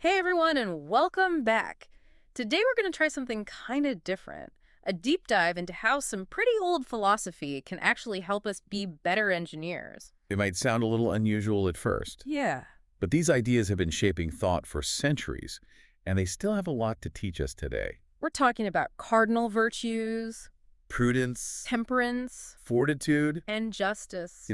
Hey everyone, and welcome back. Today we're going to try something kind of different. A deep dive into how some pretty old philosophy can actually help us be better engineers. It might sound a little unusual at first, Yeah. but these ideas have been shaping thought for centuries, and they still have a lot to teach us today. We're talking about cardinal virtues, Prudence, temperance, fortitude, and justice.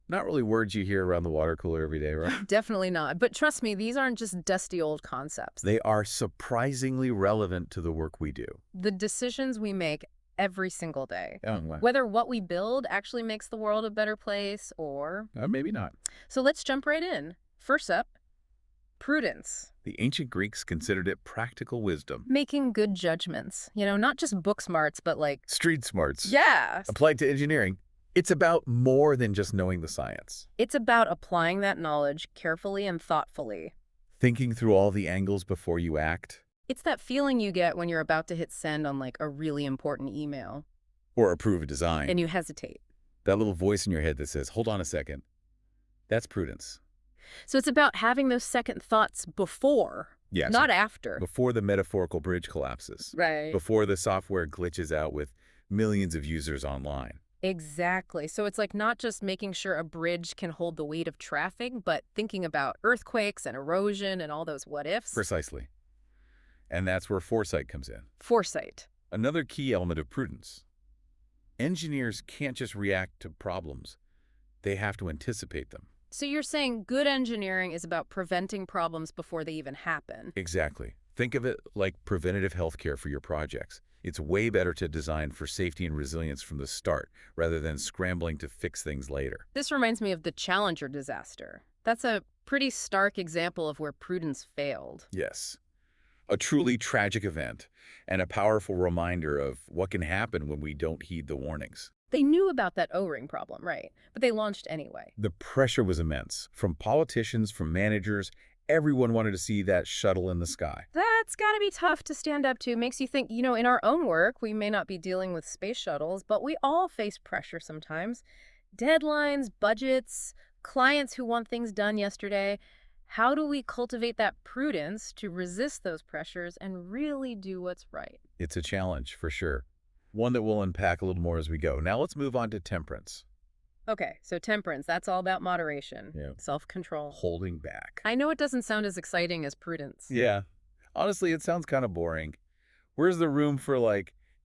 not really words you hear around the water cooler every day, right? Definitely not. But trust me, these aren't just dusty old concepts. They are surprisingly relevant to the work we do. The decisions we make every single day. Oh, well, Whether what we build actually makes the world a better place or... maybe not. So let's jump right in. First up, prudence. The ancient Greeks considered it practical wisdom. Making good judgments. Not just book smarts, but like... Street smarts. Yeah. Applied to engineering. It's about more than just knowing the science. It's about applying that knowledge carefully and thoughtfully. Thinking through all the angles before you act. It's that feeling you get when you're about to hit send on like a really important email. Or approve a design. And you hesitate. That little voice in your head that says, hold on a second. That's prudence. So it's about having those second thoughts before, Yes. not after. Before the metaphorical bridge collapses. Right. Before the software glitches out with millions of users online. Exactly. So it's like not just making sure a bridge can hold the weight of traffic, but thinking about earthquakes and erosion and all those what ifs. Precisely. And that's where foresight comes in. Foresight. Another key element of prudence. Engineers can't just react to problems. They have to anticipate them. So you're saying good engineering is about preventing problems before they even happen. Exactly. Think of it like preventative healthcare for your projects. It's way better to design for safety and resilience from the start, rather than scrambling to fix things later. This reminds me of the Challenger disaster. That's a pretty stark example of where prudence failed. Yes. A truly tragic event, and a powerful reminder of what can happen when we don't heed the warnings. They knew about that O-ring problem, right? But they launched anyway. The pressure was immense. From politicians, from managers, everyone wanted to see that shuttle in the sky. That's gotta be tough to stand up to. Makes you think, in our own work, we may not be dealing with space shuttles, but we all face pressure sometimes. Deadlines, budgets, clients who want things done yesterday. How do we cultivate that prudence to resist those pressures and really do what's right? It's a challenge, for sure. One that we'll unpack a little more as we go. Now let's move on to temperance. Okay, so temperance, that's all about moderation, Yeah. self-control. Holding back. I know it doesn't sound as exciting as prudence. Yeah. Honestly, it sounds kind of boring. Where's the room for,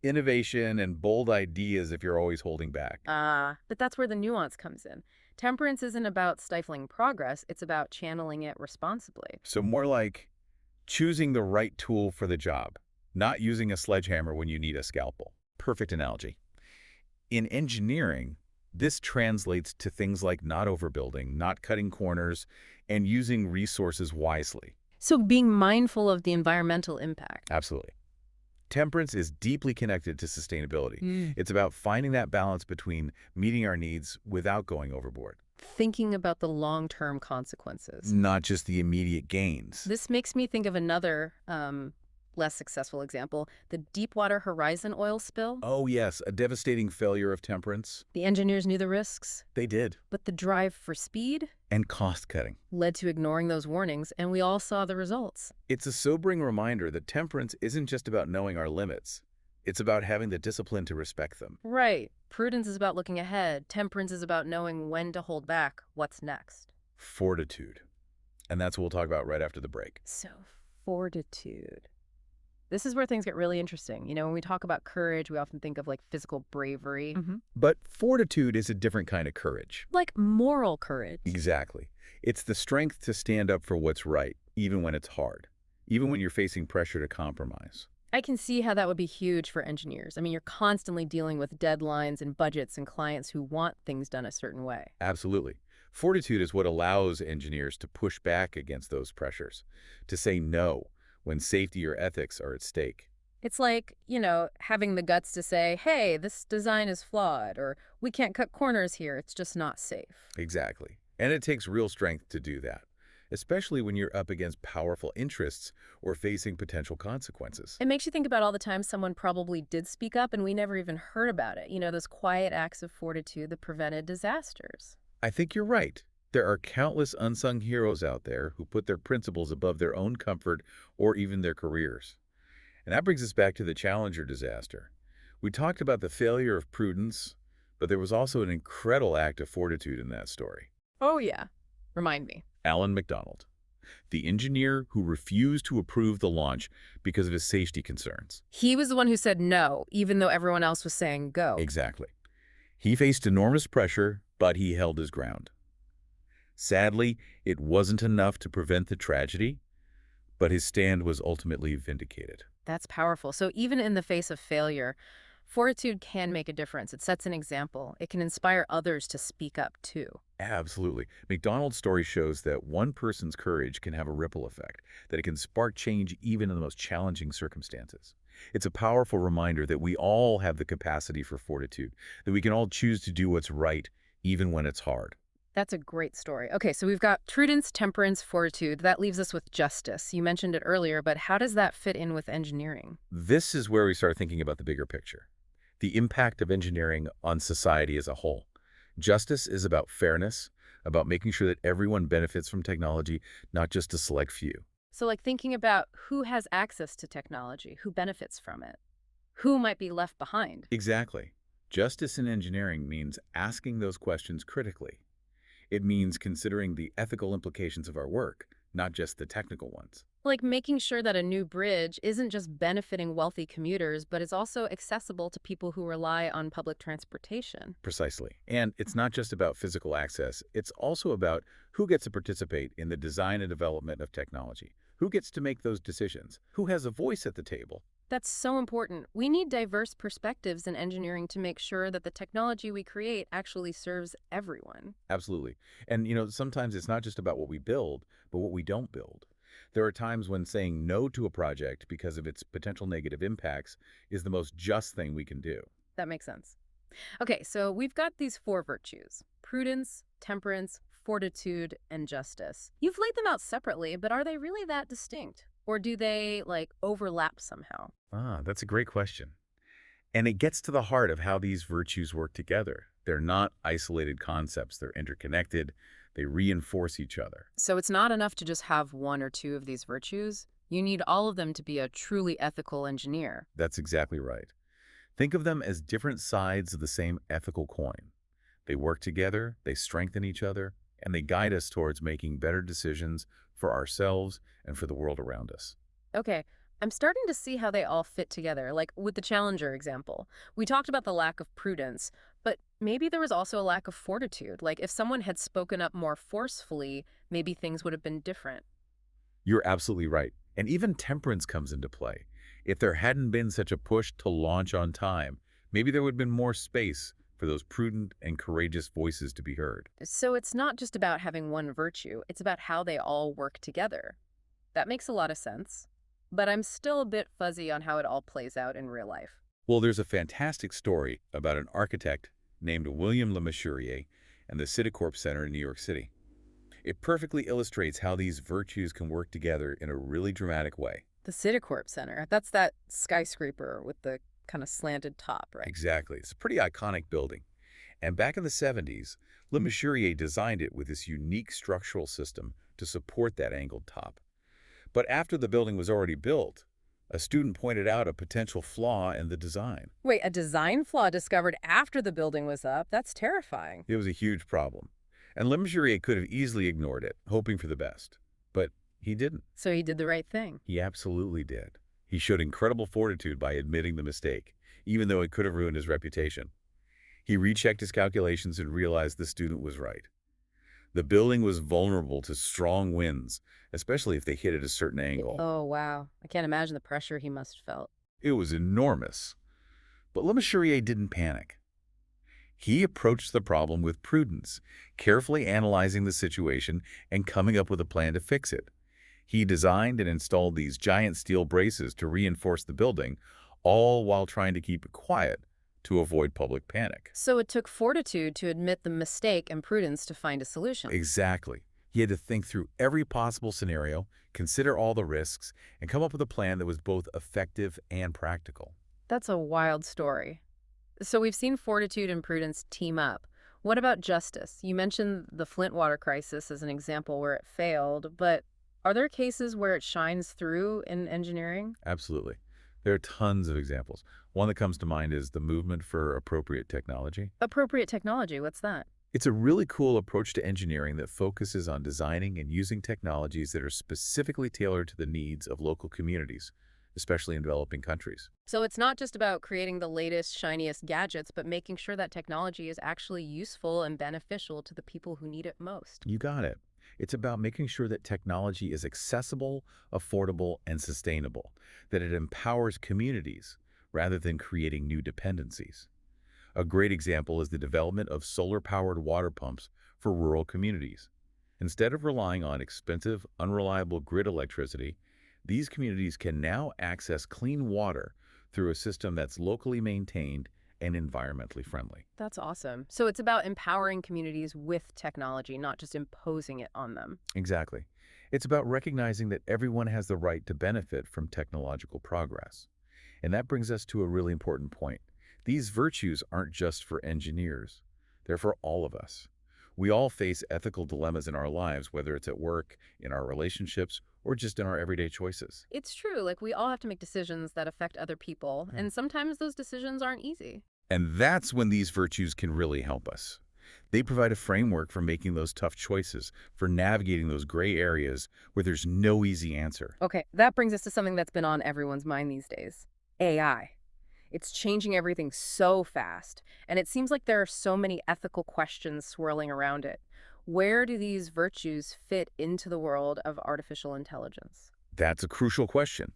innovation and bold ideas if you're always holding back? But that's where the nuance comes in. Temperance isn't about stifling progress, it's about channeling it responsibly. So more like choosing the right tool for the job, not using a sledgehammer when you need a scalpel. Perfect analogy. In engineering, this translates to things like not overbuilding, not cutting corners, and using resources wisely. So being mindful of the environmental impact. Absolutely. Temperance is deeply connected to sustainability. It's about finding that balance between meeting our needs without going overboard. Thinking about the long-term consequences. Not just the immediate gains. This makes me think of another less successful example, the Deepwater Horizon oil spill. Oh yes, a devastating failure of temperance. The engineers knew the risks, They did. but the drive for speed And cost cutting. led to ignoring those warnings, and we all saw the results. It's a sobering reminder that temperance isn't just about knowing our limits. It's about having the discipline to respect them. Right. Prudence is about looking ahead. Temperance is about knowing when to hold back. What's next? Fortitude. And that's what we'll talk about right after the break. So, fortitude. This is where things get really interesting. When we talk about courage, we often think of like physical bravery. But fortitude is a different kind of courage. Like moral courage. Exactly. It's the strength to stand up for what's right, even when it's hard, even when you're facing pressure to compromise. I can see how that would be huge for engineers. I mean, you're constantly dealing with deadlines and budgets and clients who want things done a certain way. Absolutely. Fortitude is what allows engineers to push back against those pressures, to say no when safety or ethics are at stake. It's like, having the guts to say, hey, this design is flawed, or we can't cut corners here, it's just not safe. Exactly. And it takes real strength to do that, especially when you're up against powerful interests or facing potential consequences. It makes you think about all the times someone probably did speak up and we never even heard about it. Those quiet acts of fortitude that prevented disasters. I think you're right. There are countless unsung heroes out there who put their principles above their own comfort or even their careers. And that brings us back to the Challenger disaster. We talked about the failure of prudence, but there was also an incredible act of fortitude in that story. Oh, yeah. Remind me. Alan McDonald, the engineer who refused to approve the launch because of his safety concerns. He was the one who said no, even though everyone else was saying go. Exactly. He faced enormous pressure, but he held his ground. Sadly, it wasn't enough to prevent the tragedy, but his stand was ultimately vindicated. That's powerful. So even in the face of failure, fortitude can make a difference. It sets an example. It can inspire others to speak up too. Absolutely. McDonald's story shows that one person's courage can have a ripple effect, that it can spark change even in the most challenging circumstances. It's a powerful reminder that we all have the capacity for fortitude, that we can all choose to do what's right even when it's hard. That's a great story. Okay, so we've got prudence, temperance, fortitude. That leaves us with justice. You mentioned it earlier, but how does that fit in with engineering? This is where we start thinking about the bigger picture, the impact of engineering on society as a whole. Justice is about fairness, about making sure that everyone benefits from technology, not just a select few. So, like thinking about who has access to technology, who benefits from it, who might be left behind. Exactly. Justice in engineering means asking those questions critically. It means considering the ethical implications of our work, not just the technical ones. Like making sure that a new bridge isn't just benefiting wealthy commuters, but is also accessible to people who rely on public transportation. Precisely. And it's not just about physical access, it's also about who gets to participate in the design and development of technology. Who gets to make those decisions? Who has a voice at the table? That's so important. We need diverse perspectives in engineering to make sure that the technology we create actually serves everyone. Absolutely. And, sometimes it's not just about what we build, but what we don't build. There are times when saying no to a project because of its potential negative impacts is the most just thing we can do. That makes sense. Okay, so we've got these four virtues: prudence, temperance, fortitude, and justice. You've laid them out separately, but are they really that distinct? Or do they, like, overlap somehow? That's a great question. And it gets to the heart of how these virtues work together. They're not isolated concepts, they're interconnected, they reinforce each other. So it's not enough to just have one or two of these virtues. You need all of them to be a truly ethical engineer. That's exactly right. Think of them as different sides of the same ethical coin. They work together, they strengthen each other, and they guide us towards making better decisions for ourselves and for the world around us. Okay, I'm starting to see how they all fit together, like with the Challenger example. We talked about the lack of prudence, but maybe there was also a lack of fortitude. Like if someone had spoken up more forcefully, maybe things would have been different. You're absolutely right. And even temperance comes into play. If there hadn't been such a push to launch on time, maybe there would have been more space for those prudent and courageous voices to be heard. So it's not just about having one virtue, it's about how they all work together. That makes a lot of sense, but I'm still a bit fuzzy on how it all plays out in real life. Well, there's a fantastic story about an architect named William Le Mesurier and the Citicorp Center in New York City. It perfectly illustrates how these virtues can work together in a really dramatic way. The Citicorp Center, that's that skyscraper with the kind of slanted top, right? Exactly. It's a pretty iconic building. And back in the 70s, Le Mesurier designed it with this unique structural system to support that angled top. But after the building was already built, a student pointed out a potential flaw in the design. Wait, a design flaw discovered after the building was up? That's terrifying. It was a huge problem. And Le Mesurier could have easily ignored it, hoping for the best. But he didn't. So he did the right thing. He absolutely did. He showed incredible fortitude by admitting the mistake, even though it could have ruined his reputation. He rechecked his calculations and realized the student was right. The building was vulnerable to strong winds, especially if they hit at a certain angle. Oh, wow. I can't imagine the pressure he must have felt. It was enormous. But Le Mesurier didn't panic. He approached the problem with prudence, carefully analyzing the situation and coming up with a plan to fix it. He designed and installed these giant steel braces to reinforce the building, all while trying to keep it quiet to avoid public panic. So it took fortitude to admit the mistake and prudence to find a solution. Exactly. He had to think through every possible scenario, consider all the risks, and come up with a plan that was both effective and practical. That's a wild story. So we've seen fortitude and prudence team up. What about justice? You mentioned the Flint water crisis as an example where it failed, but are there cases where it shines through in engineering? Absolutely. There are tons of examples. One that comes to mind is the movement for appropriate technology. Appropriate technology, what's that? It's a really cool approach to engineering that focuses on designing and using technologies that are specifically tailored to the needs of local communities, especially in developing countries. So it's not just about creating the latest, shiniest gadgets, but making sure that technology is actually useful and beneficial to the people who need it most. You got it. It's about making sure that technology is accessible, affordable, and sustainable, that it empowers communities rather than creating new dependencies. A great example is the development of solar-powered water pumps for rural communities. Instead of relying on expensive, unreliable grid electricity, these communities can now access clean water through a system that's locally maintained and environmentally friendly. That's awesome. So it's about empowering communities with technology, not just imposing it on them. Exactly. It's about recognizing that everyone has the right to benefit from technological progress. And that brings us to a really important point. These virtues aren't just for engineers. They're for all of us. We all face ethical dilemmas in our lives, whether it's at work, in our relationships, or just in our everyday choices. It's true, like we all have to make decisions that affect other people, and sometimes those decisions aren't easy. And that's when these virtues can really help us. They provide a framework for making those tough choices, for navigating those gray areas where there's no easy answer. Okay, that brings us to something that's been on everyone's mind these days: AI. It's changing everything so fast, and it seems like there are so many ethical questions swirling around it. Where do these virtues fit into the world of artificial intelligence? That's a crucial question,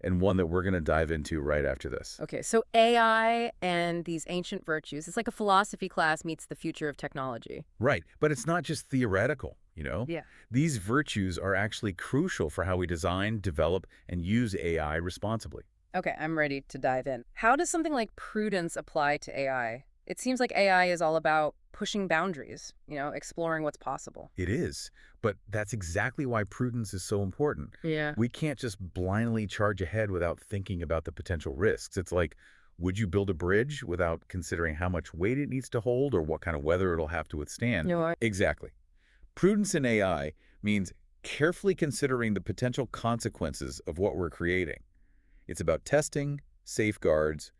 and one that we're going to dive into right after this. Okay, so AI and these ancient virtues, it's like a philosophy class meets the future of technology. Right, but it's not just theoretical. Yeah. These virtues are actually crucial for how we design, develop, and use AI responsibly. Okay, I'm ready to dive in. How does something like prudence apply to AI? It seems like AI is all about pushing boundaries, exploring what's possible. It is, but that's exactly why prudence is so important. Yeah. We can't just blindly charge ahead without thinking about the potential risks. It's like, would you build a bridge without considering how much weight it needs to hold or what kind of weather it'll have to withstand? No, I Exactly. Prudence in AI means carefully considering the potential consequences of what we're creating. It's about testing, safeguards,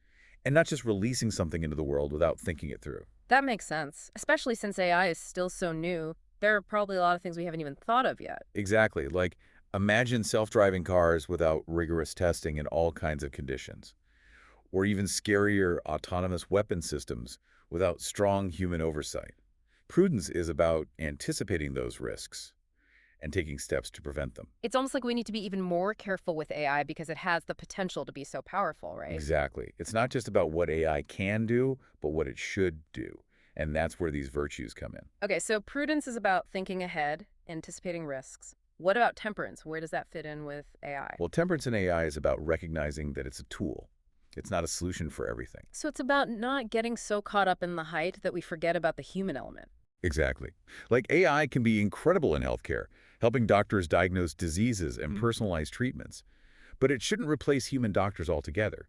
and not just releasing something into the world without thinking it through. That makes sense, especially since AI is still so new. There are probably a lot of things we haven't even thought of yet. Exactly. Like, imagine self-driving cars without rigorous testing in all kinds of conditions, or even scarier autonomous weapon systems without strong human oversight. Prudence is about anticipating those risks and taking steps to prevent them. It's almost like we need to be even more careful with AI because it has the potential to be so powerful, right? Exactly. It's not just about what AI can do, but what it should do. And that's where these virtues come in. Okay, so prudence is about thinking ahead, anticipating risks. What about temperance? Where does that fit in with AI? Well, temperance in AI is about recognizing that it's a tool. It's not a solution for everything. So it's about not getting so caught up in the hype that we forget about the human element. Exactly. Like AI can be incredible in healthcare, helping doctors diagnose diseases and Mm. personalize treatments. But it shouldn't replace human doctors altogether.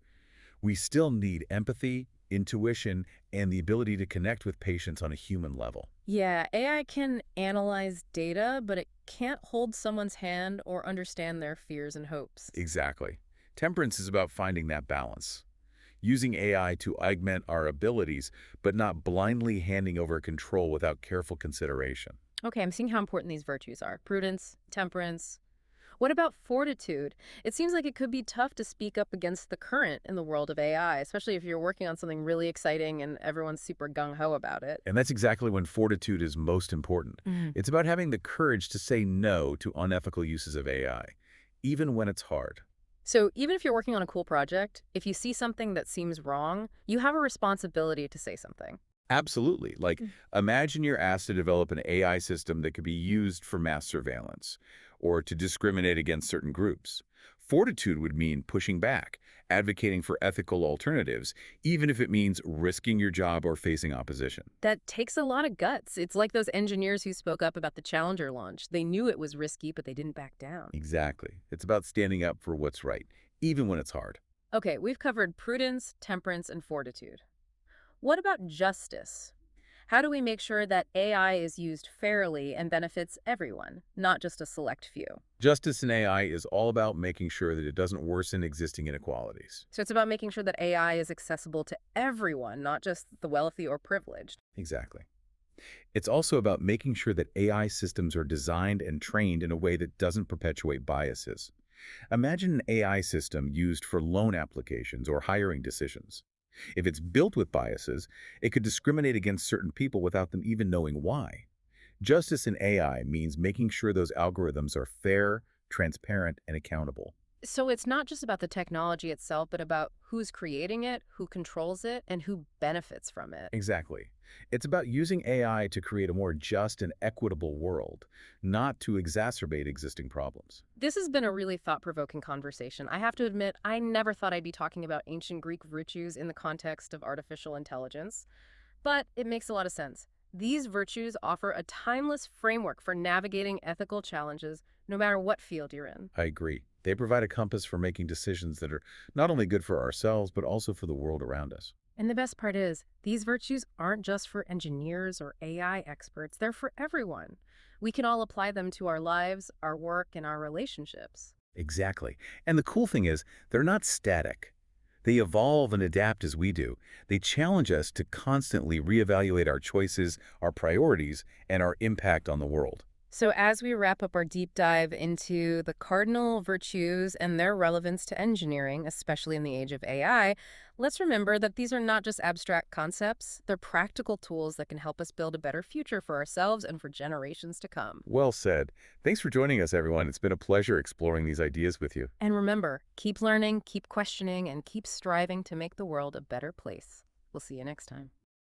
We still need empathy, intuition, and the ability to connect with patients on a human level. Yeah, AI can analyze data, but it can't hold someone's hand or understand their fears and hopes. Exactly. Temperance is about finding that balance, using AI to augment our abilities, but not blindly handing over control without careful consideration. Okay, I'm seeing how important these virtues are: prudence, temperance. What about fortitude? It seems like it could be tough to speak up against the current in the world of AI, especially if you're working on something really exciting and everyone's super gung-ho about it. And that's exactly when fortitude is most important. Mhm. It's about having the courage to say no to unethical uses of AI, even when it's hard. So even if you're working on a cool project, if you see something that seems wrong, you have a responsibility to say something. Absolutely. Like, Mm. imagine you're asked to develop an AI system that could be used for mass surveillance or to discriminate against certain groups. Fortitude would mean pushing back, advocating for ethical alternatives, even if it means risking your job or facing opposition. That takes a lot of guts. It's like those engineers who spoke up about the Challenger launch. They knew it was risky, but they didn't back down. Exactly. It's about standing up for what's right, even when it's hard. Okay, we've covered prudence, temperance, and fortitude. What about justice? How do we make sure that AI is used fairly and benefits everyone, not just a select few? Justice in AI is all about making sure that it doesn't worsen existing inequalities. So it's about making sure that AI is accessible to everyone, not just the wealthy or privileged. Exactly. It's also about making sure that AI systems are designed and trained in a way that doesn't perpetuate biases. Imagine an AI system used for loan applications or hiring decisions. If it's built with biases, it could discriminate against certain people without them even knowing why. Justice in AI means making sure those algorithms are fair, transparent, and accountable. So it's not just about the technology itself, but about who's creating it, who controls it, and who benefits from it. Exactly. It's about using AI to create a more just and equitable world, not to exacerbate existing problems. This has been a really thought-provoking conversation. I have to admit, I never thought I'd be talking about ancient Greek virtues in the context of artificial intelligence, but it makes a lot of sense. These virtues offer a timeless framework for navigating ethical challenges, no matter what field you're in. I agree. They provide a compass for making decisions that are not only good for ourselves, but also for the world around us. And the best part is, these virtues aren't just for engineers or AI experts, they're for everyone. We can all apply them to our lives, our work, and our relationships. Exactly. And the cool thing is, they're not static. They evolve and adapt as we do. They challenge us to constantly reevaluate our choices, our priorities, and our impact on the world. So, as we wrap up our deep dive into the cardinal virtues and their relevance to engineering, especially in the age of AI, let's remember that these are not just abstract concepts. They're practical tools that can help us build a better future for ourselves and for generations to come. Well said. Thanks for joining us, everyone. It's been a pleasure exploring these ideas with you. And remember, keep learning, keep questioning, and keep striving to make the world a better place. We'll see you next time.